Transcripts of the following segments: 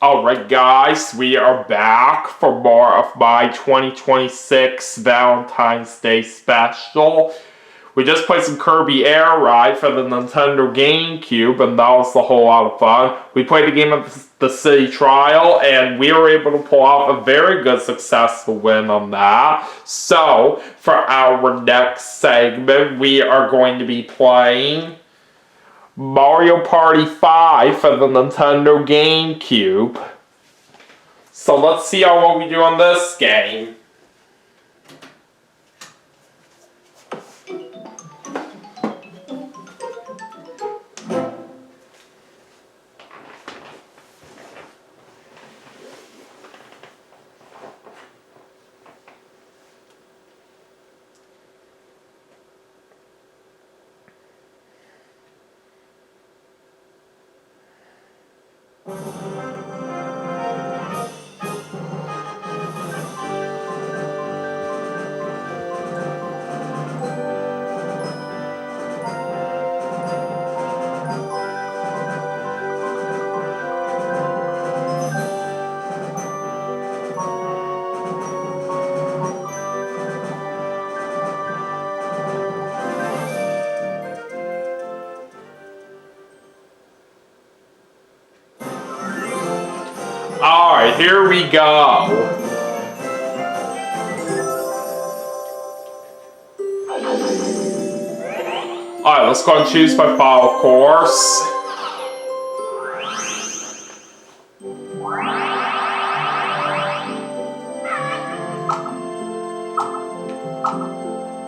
Alright guys, we are back for more of my 2026 Valentine's Day special. We just played some Kirby Air Ride for the Nintendo GameCube, and that was a whole lot of fun. We played a game of the City Trial, and we were able to pull off a very good successful win on that. So, for our next segment, we are going to be playing Mario Party 5 for the Nintendo GameCube. So let's see how well we do on this game. Alright, here we go. Alright, let's go and choose my final course.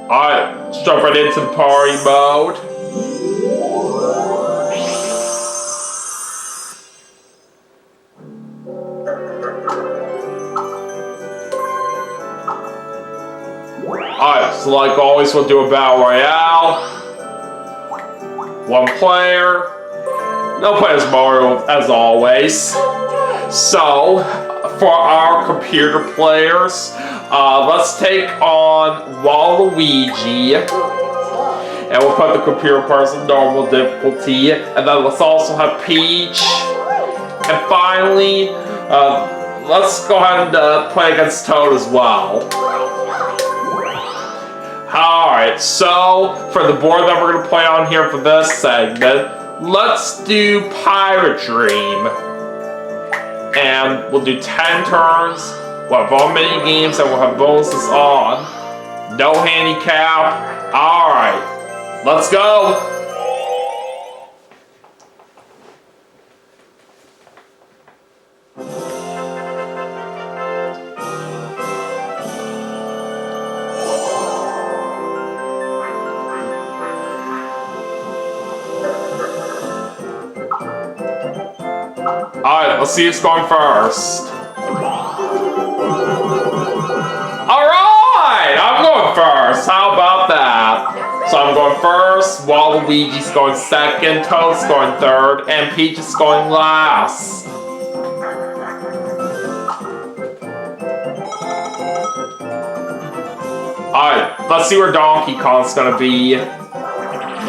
Alright, let's jump right into the party mode. Alright, so like always, we'll do a Battle Royale. One player. No players Mario, as always. So, for our computer players, let's take on Waluigi. And we'll put the computer players on normal difficulty. And then let's also have Peach. And finally, let's go ahead and play against Toad as well. Alright, so for the board that we're going to play on here for this segment, let's do Pirate Dream. And we'll do 10 turns, we'll have all mini games, and we'll have bonuses on. No handicap. Alright, let's go! Alright, let's see who's going first. Alright! I'm going first! How about that? So I'm going first, Waluigi's going second, Toad's going third, and Peach is going last. Alright, let's see where Donkey Kong's gonna be.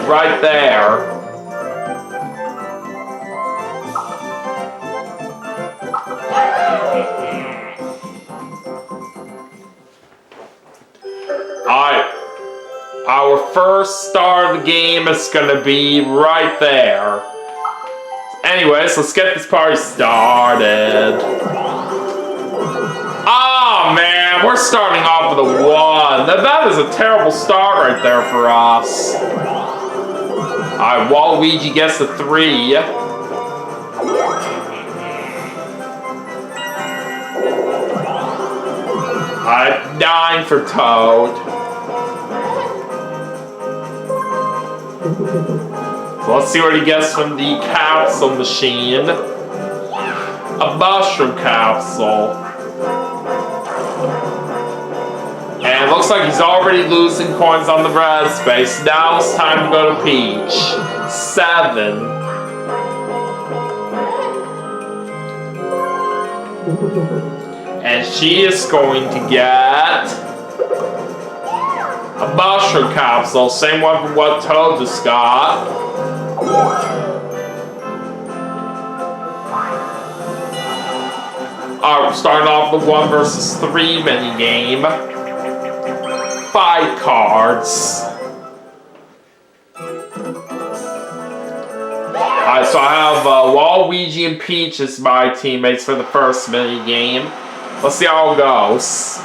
Right there. Alright, our first star of the game is gonna be right there. Anyways, let's get this party started. Oh man, we're starting off with a 1. That is a terrible start right there for us. Alright, Waluigi gets the 3. Alright, 9 for Toad. So let's see what he gets from the capsule machine. A mushroom capsule. And it looks like he's already losing coins on the red space. Now it's time to go to Peach. 7. And she is going to get a mushroom capsule, same one from what Toad just got. Alright, we're starting off the 1 versus 3 mini game. 5 cards. Alright, so I have Waluigi and Peach as my teammates for the first mini game. Let's see how it goes.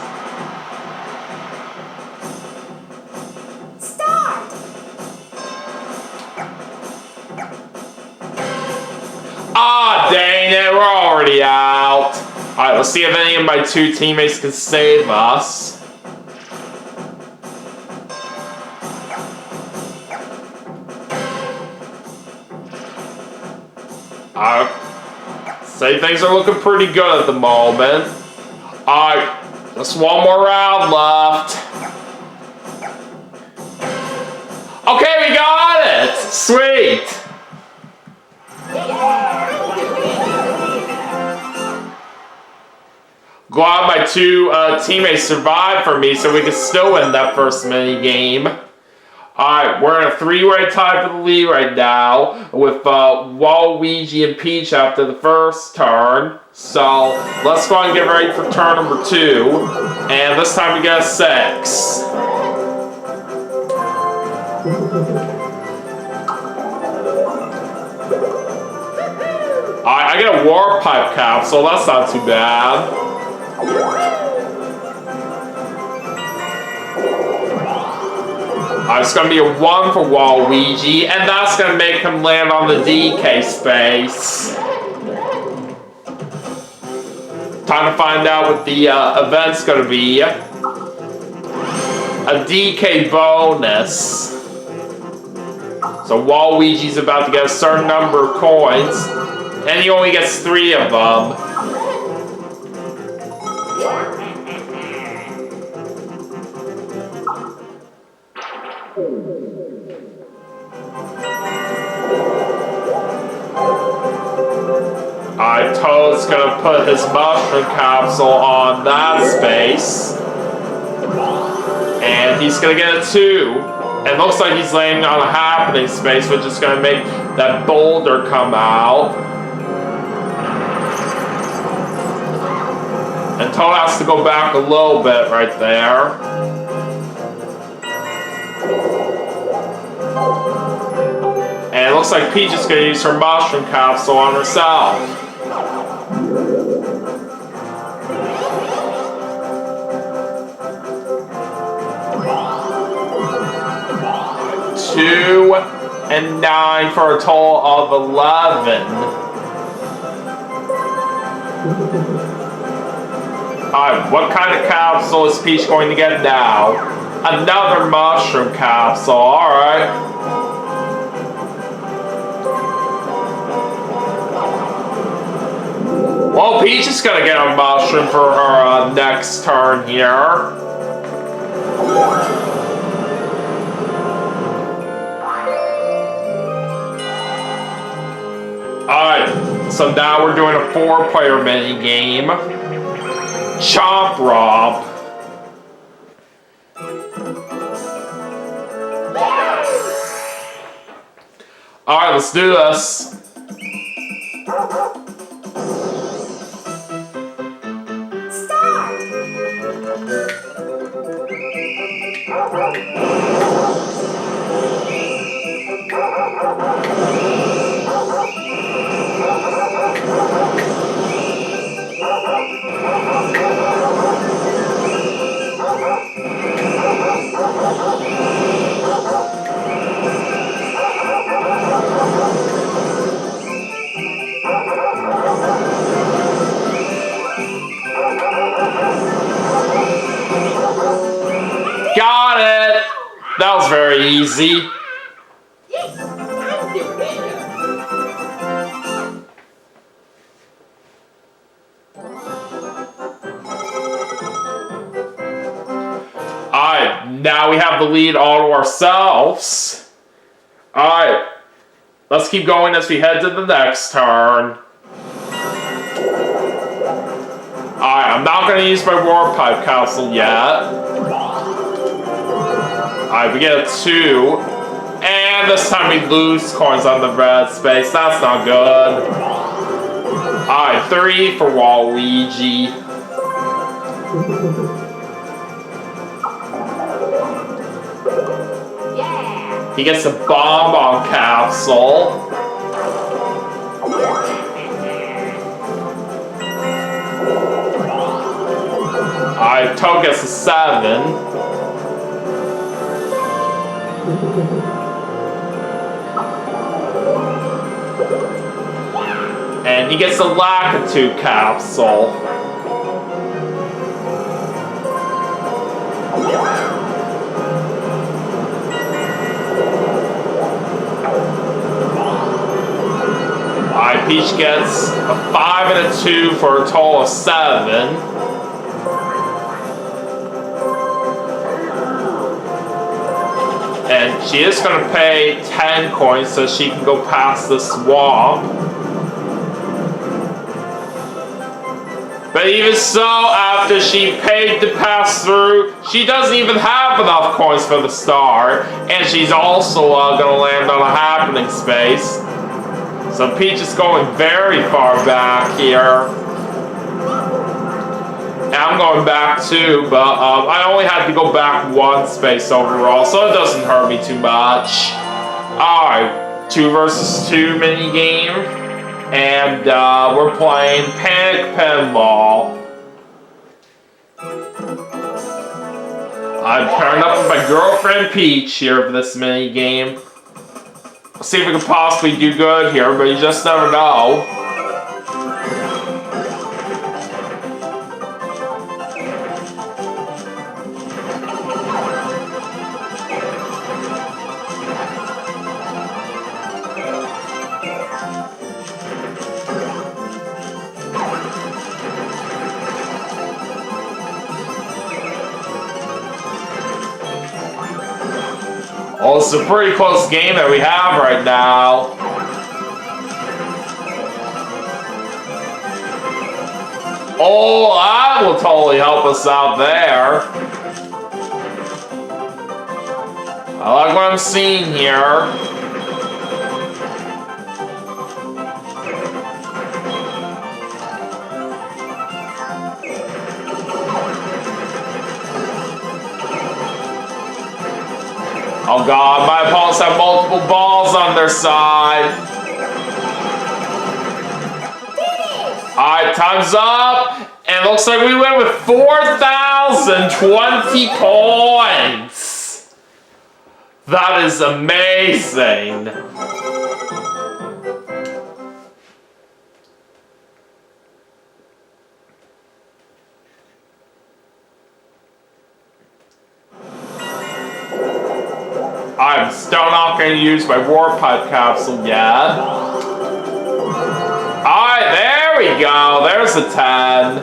Ah, dang it, we're already out. Alright, let's see if any of my 2 teammates can save us. Say things are looking pretty good at the moment. Alright, just one more round left. Okay, we got it! Sweet! Glad my 2 teammates survived for me so we can still win that first mini game. Alright, we're in a 3-way tie for the lead right now with Waluigi and Peach after the first turn. So let's go and get ready for turn number 2. And this time we get a 6. Alright, I get a Warp Pipe capsule, that's not too bad. It's going to be a 1 for Waluigi, and that's going to make him land on the DK space. Time to find out what the event's going to be. A DK bonus. So Waluigi's about to get a certain number of coins, and he only gets 3 of them. Alright, Toad's gonna put his mushroom capsule on that space. And he's gonna get a 2. It looks like he's landing on a happening space, which is gonna make that boulder come out. And Toad has to go back a little bit right there. And it looks like Peach is going to use her mushroom capsule on herself. Two and 9 for a total of 11. Alright, what kind of capsule is Peach going to get now? Another mushroom capsule, alright. Well, Peach is gonna get a mushroom for her next turn here. Alright, so now we're doing a 4-player mini game. Chomp Romp. Alright, let's do this. Got it! That was very easy. Alright, now we have the lead all to ourselves. Alright, let's keep going as we head to the next turn. Alright, I'm not going to use my Warp Pipe capsule yet. Alright, we get a 2. And this time we lose coins on the red space. That's not good. Alright, 3 for Waluigi. He gets a bonbon capsule. Alright, Toad gets a 7. And he gets a Lakitu capsule. Alright, Peach gets a 5 and a 2 for a total of 7. And she is going to pay 10 coins so she can go past the swamp. But even so, after she paid to pass through, she doesn't even have enough coins for the star. And she's also going to land on a happening space. So Peach is going very far back here. And I'm going back too, but I only had to go back 1 space overall, so it doesn't hurt me too much. Alright, 2 versus 2 minigame. And we're playing Panic Pinball. I'm pairing up with my girlfriend Peach here for this minigame. Let's see if we can possibly do good here, but you just never know. Well, it's a pretty close game that we have right now. Oh, that will totally help us out there. I like what I'm seeing here. Oh god, my opponents have multiple balls on their side. Alright, time's up. And it looks like we win with 4,020 points. That is amazing. I'm still not going to use my Warp Pipe capsule yet. Alright, there we go. There's a 10.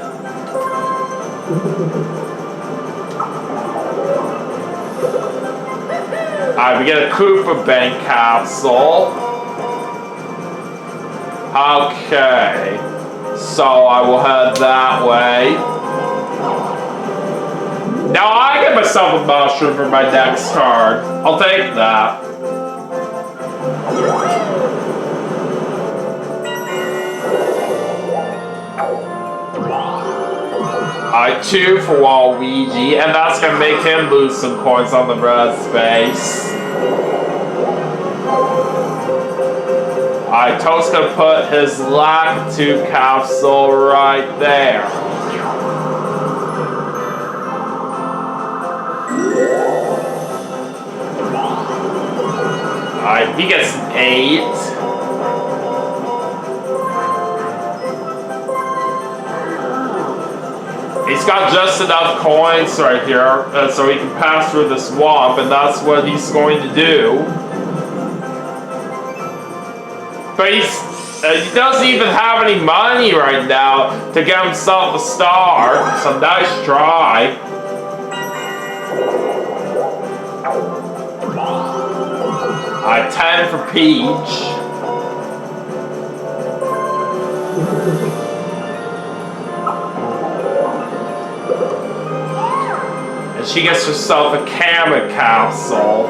Alright, we get a Koopa Bank capsule. Okay. So I will head that way. Now I get myself a mushroom for my next card. I'll take that. Alright, 2 for Waluigi, and that's gonna make him lose some coins on the red space. Alright, Toad's gonna put his Lakitu capsule right there. Alright, he gets an 8. He's got just enough coins right here so he can pass through the swamp, and that's what he's going to do. But he doesn't even have any money right now to get himself a star, so nice try. Alright, 10 for Peach. And she gets herself a camera capsule.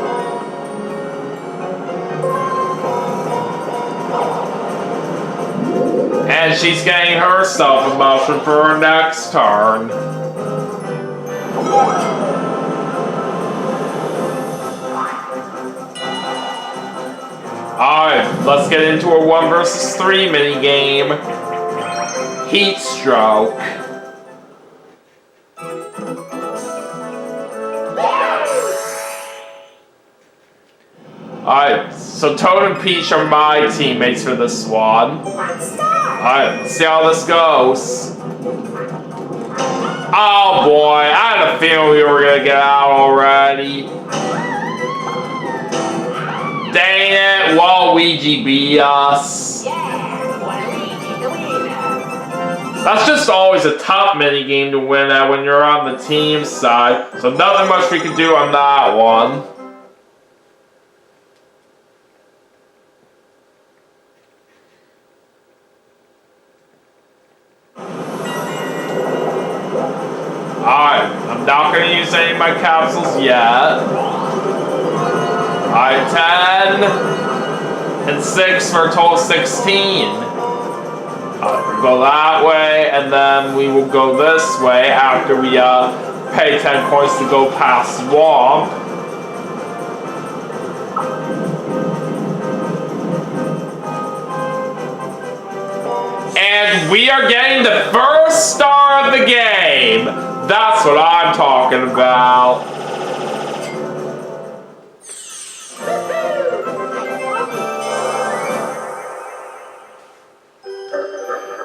And And she's getting herself a mushroom for her next turn. Alright, let's get into a 1 versus 3 minigame. Heat Stroke. Alright, so Toad and Peach are my teammates for this one. Alright, let's see how this goes. Oh boy, I had a feeling we were gonna get out already. Dang it, Waluigi beat us. That's just always a tough minigame to win at when you're on the team side, so nothing much we can do on that one. Alright, I'm not going to use any of my capsules yet. Alright, 10 and 6 for a total of 16. We'll go that way, and then we will go this way after we pay 10 points to go past Swamp. And we are getting the first star of the game! That's what I'm talking about.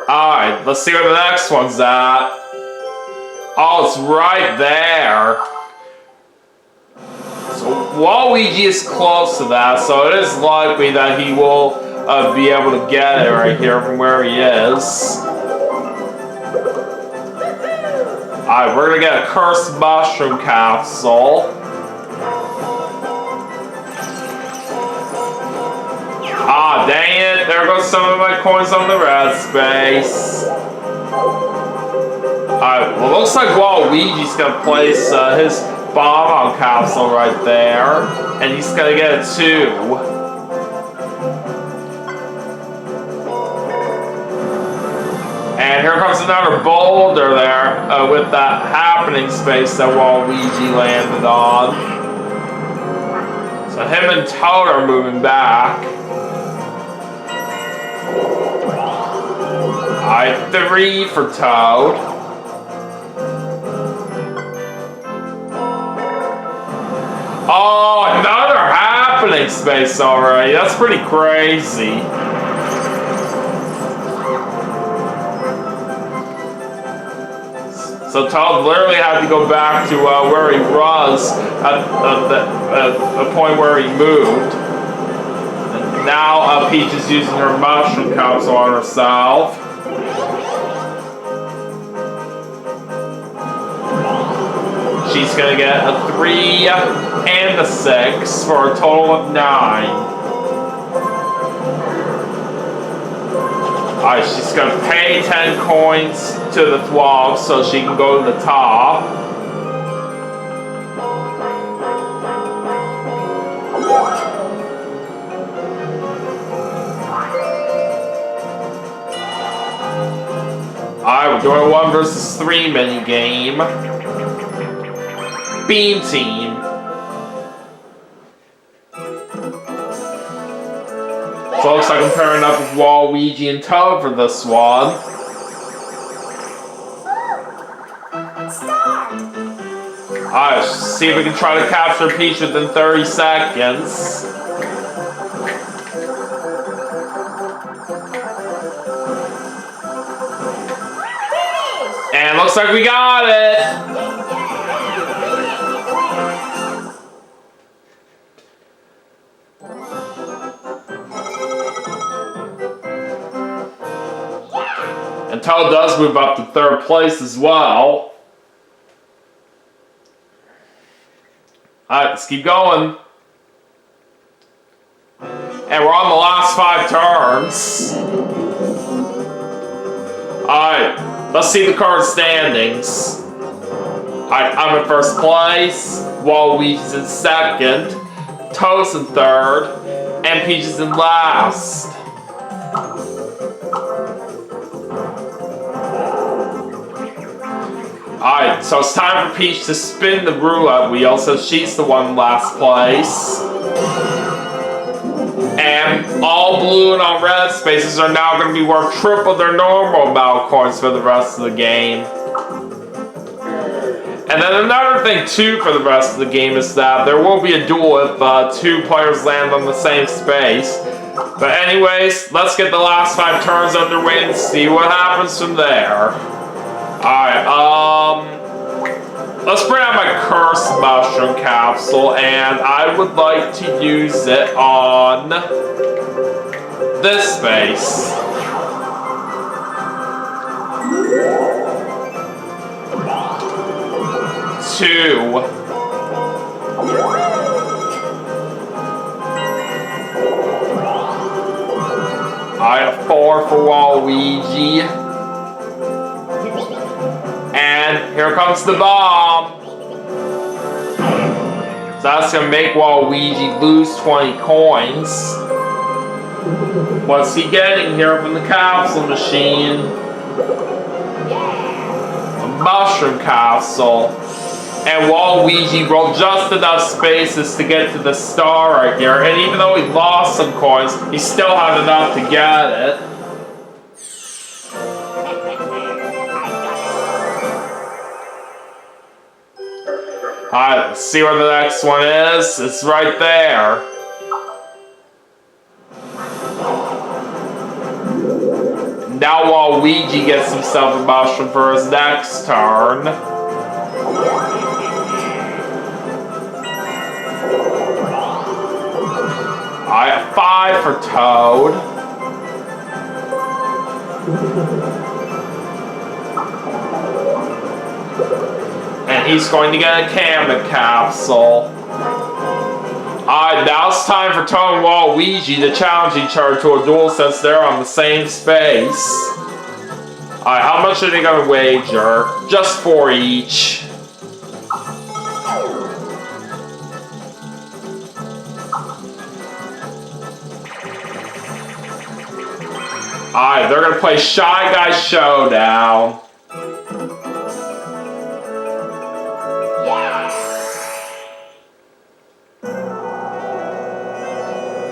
Alright, let's see where the next one's at. Oh, it's right there. So Waluigi is close to that, so it is likely that he will be able to get it right here from where he is. Alright, we're gonna get a Cursed Mushroom Capsule. Ah, dang it! There goes some of my coins on the red space. Alright, well, looks like Waluigi's gonna place his Bomb-On Capsule right there. And he's gonna get a 2. And here comes another boulder there with that happening space that Waluigi landed on. So him and Toad are moving back. Alright, 3 for Toad. Oh, another happening space already. That's pretty crazy. So Toad literally had to go back to where he was at the point where he moved. And now Peach is using her mushroom capsule on herself. She's gonna get a 3 and a 6 for a total of 9. Alright, she's gonna pay 10 coins to the Thwomp so she can go to the top. Alright, we're doing a 1 versus 3 minigame. Beam Team. So it looks like I'm pairing up with Waluigi and Toad for this one. Alright, see if we can try to capture Peach within 30 seconds. And looks like we got it! And Toad does move up to 3rd place as well. Alright, let's keep going. And we're on the last 5 turns. Alright, let's see the current standings. Alright, I'm in 1st place. Waluigi's in 2nd. Toad's in 3rd. And Peach is in last. Alright, so it's time for Peach to spin the roulette wheel, so she's the one in last place. And all blue and all red spaces are now going to be worth triple their normal amount of coins for the rest of the game. And then another thing too for the rest of the game is that there will be a duel if 2 players land on the same space. But anyways, let's get the last 5 turns underway and see what happens from there. Alright, let's bring out my cursed mushroom capsule, and I would like to use it on this space. Two. Alright, 4 for Waluigi. And here comes the bomb. So that's going to make Waluigi lose 20 coins. What's he getting here from the capsule machine? A mushroom capsule. And Waluigi rolled just enough spaces to get to the star right here. And even though he lost some coins, he still had enough to get it. Alright, let's see where the next one is. It's right there. Now Waluigi gets himself a mushroom for his next turn. Alright, 5 for Toad. And he's going to get a Kamek capsule. Alright, now it's time for Toad and Waluigi to challenge each other to a duel since they're on the same space. Alright, how much are they going to wager? Just 4 each. Alright, they're going to play Shy Guy Showdown.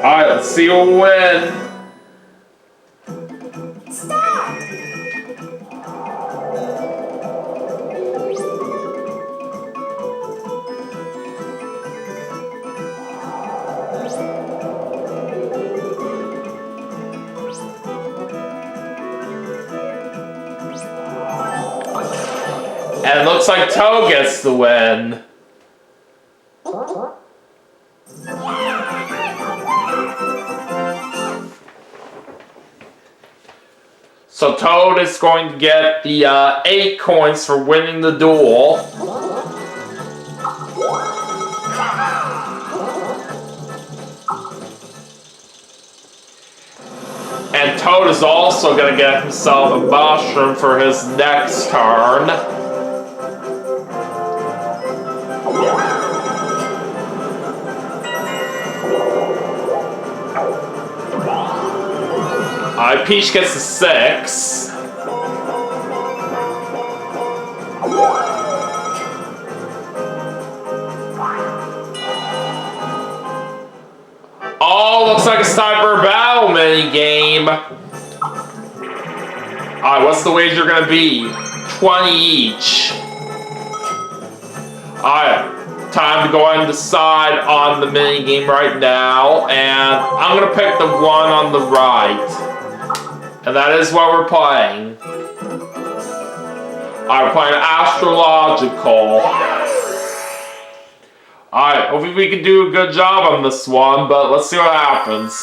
Alright, let's see who'll win. Stop. And it looks like Toad gets the win. So Toad is going to get the 8 coins for winning the duel. And Toad is also going to get himself a mushroom for his next turn. Peach gets a 6. Oh, looks like it's time for a battle minigame. Alright, what's the wager gonna be? 20 each. Alright, time to go ahead and decide on the minigame right now. And I'm gonna pick the one on the right. And that is what we're playing. Alright, we're playing Astrological. Alright, hopefully we can do a good job on this one, but let's see what happens.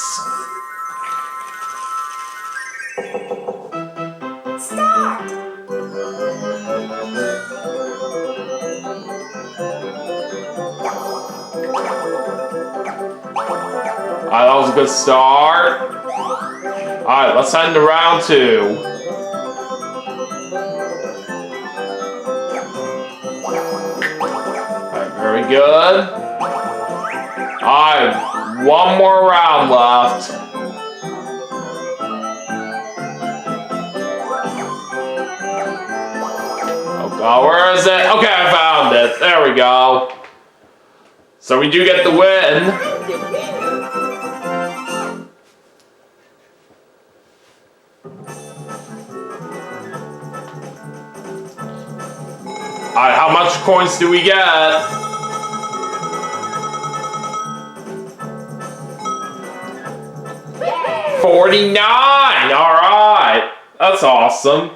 Start. Alright, that was a good start. Alright, let's head into round 2. Alright, very good. Alright, one more round left. Oh, where is it? Okay, I found it. There we go. So we do get the win. Alright, how much coins do we get? 49! Alright. That's awesome.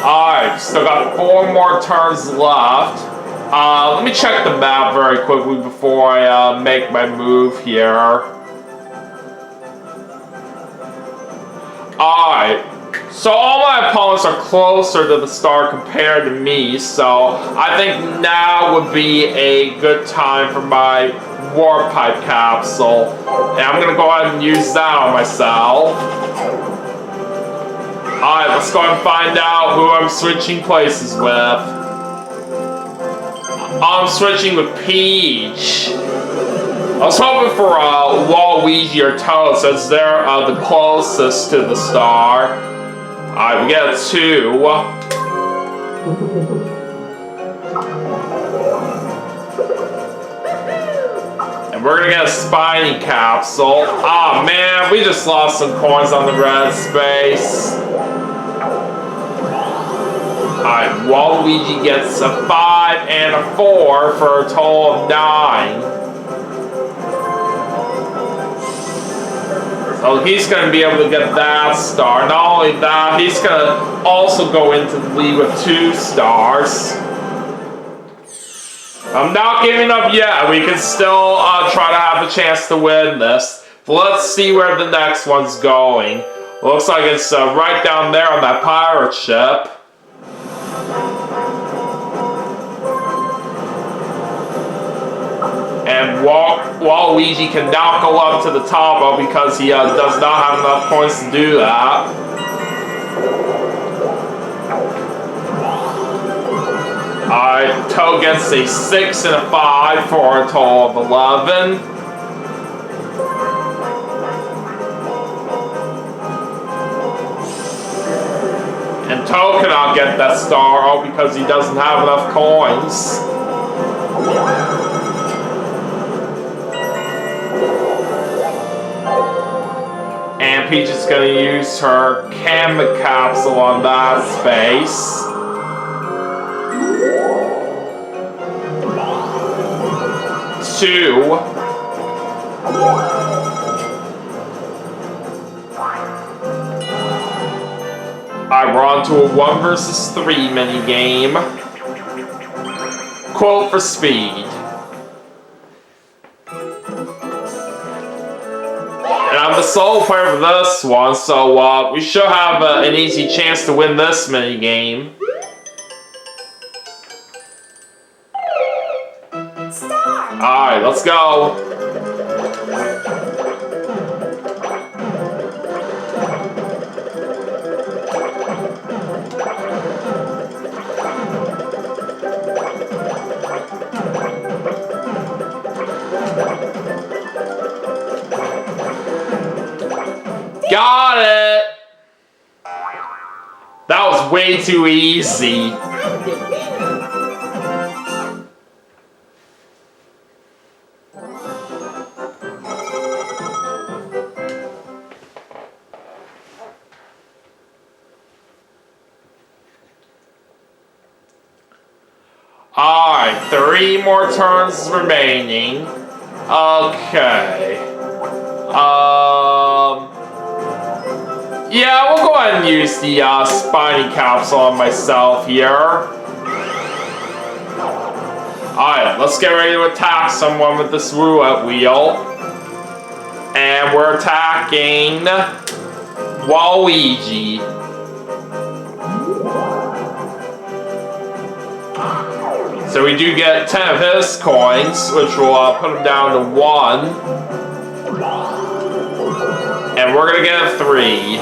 Alright, still got 4 more turns left. Let me check the map very quickly before I make my move here. Alright, so all my opponents are closer to the star compared to me, so I think now would be a good time for my warp pipe capsule. And I'm going to go ahead and use that on myself. Alright, let's go and find out who I'm switching places with. I'm switching with Peach. I was hoping for Waluigi or Toad since they're the closest to the star. Alright, we get 2. And we're gonna get a spiny capsule. Oh man, we just lost some coins on the red space. Alright, Waluigi gets a 5 and a 4 for a total of 9. So he's going to be able to get that star. Not only that, he's going to also go into the lead with 2 stars. I'm not giving up yet. We can still try to have a chance to win this. But let's see where the next one's going. Looks like it's right down there on that pirate ship. And Waluigi can now go up to the top of because he does not have enough points to do that. Alright, Toad gets a 6 and a 5 for a total of 11. And Toad cannot get that star because he doesn't have enough coins. And Peach is going to use her camera capsule on that space. Two. Alright, we're on to a 1 versus 3 mini game. Quote for speed. And I'm the sole player for this one, so we should have an easy chance to win this mini game. Alright, let's go. Got it! That was way too easy. Alright, 3 more turns remaining. Okay. Yeah, we'll go ahead and use the spiny capsule on myself here. Alright, let's get ready to attack someone with this roulette wheel. And we're attacking Waluigi. So we do get 10 of his coins, which will put him down to 1. And we're gonna get a 3.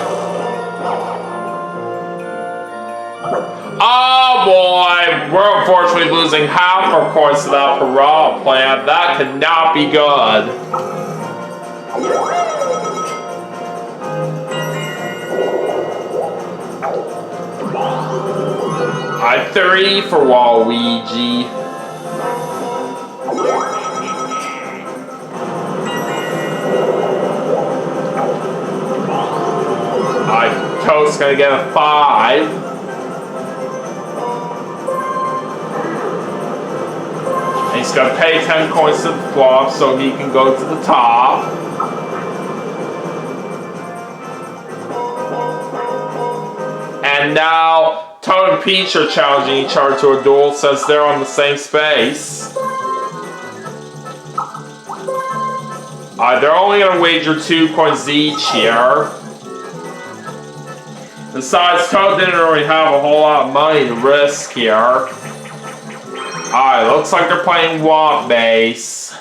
Oh boy, we're unfortunately losing half our coins to that piranha plant. That could not be good. Alright, 3 for Waluigi. Alright, Toad's gonna get a 5. And he's gonna pay 10 coins to the flop so he can go to the top. And now Toad and Peach are challenging each other to a duel since they're on the same space. They're only going to wager 2 coins each here. Besides, Toad didn't really have a whole lot of money to risk here. Alright, looks like they're playing Womp Base.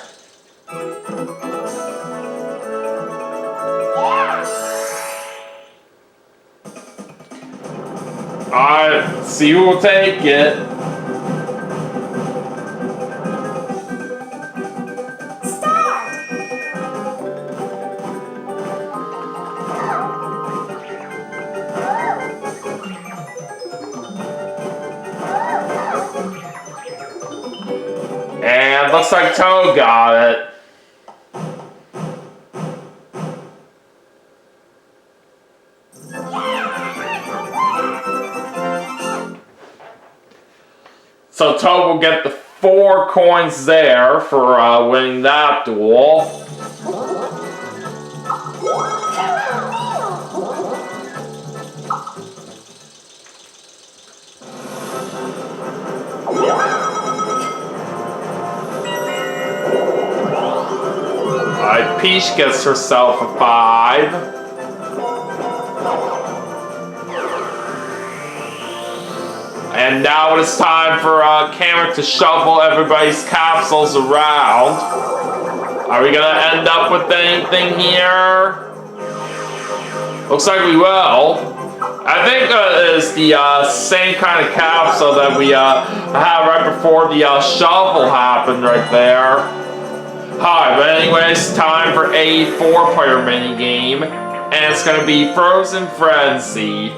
Alright, see who will take it. And looks like Toad got it. So Toad will get the 4 coins there for winning that duel. Alright, Peach gets herself a 5. And now it's time for Kamek to shuffle everybody's capsules around. Are we gonna end up with anything here? Looks like we will. I think it's the same kind of capsule that we had right before the shuffle happened right there. Hi, but anyways, time for a 4-player minigame, and it's gonna be Frozen Frenzy.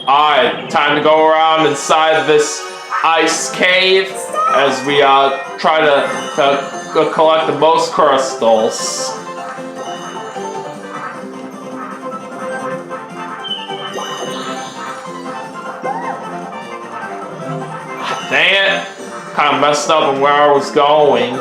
Alright, time to go around inside this ice cave as we try to collect the most crystals. Dang it! Kind of messed up on where I was going.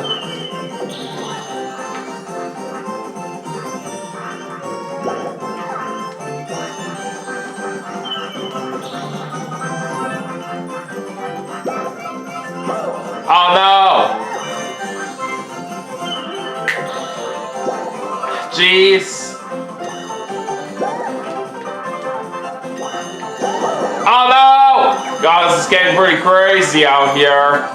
Oh no! Jeez! Oh no! God, this is getting pretty crazy out here.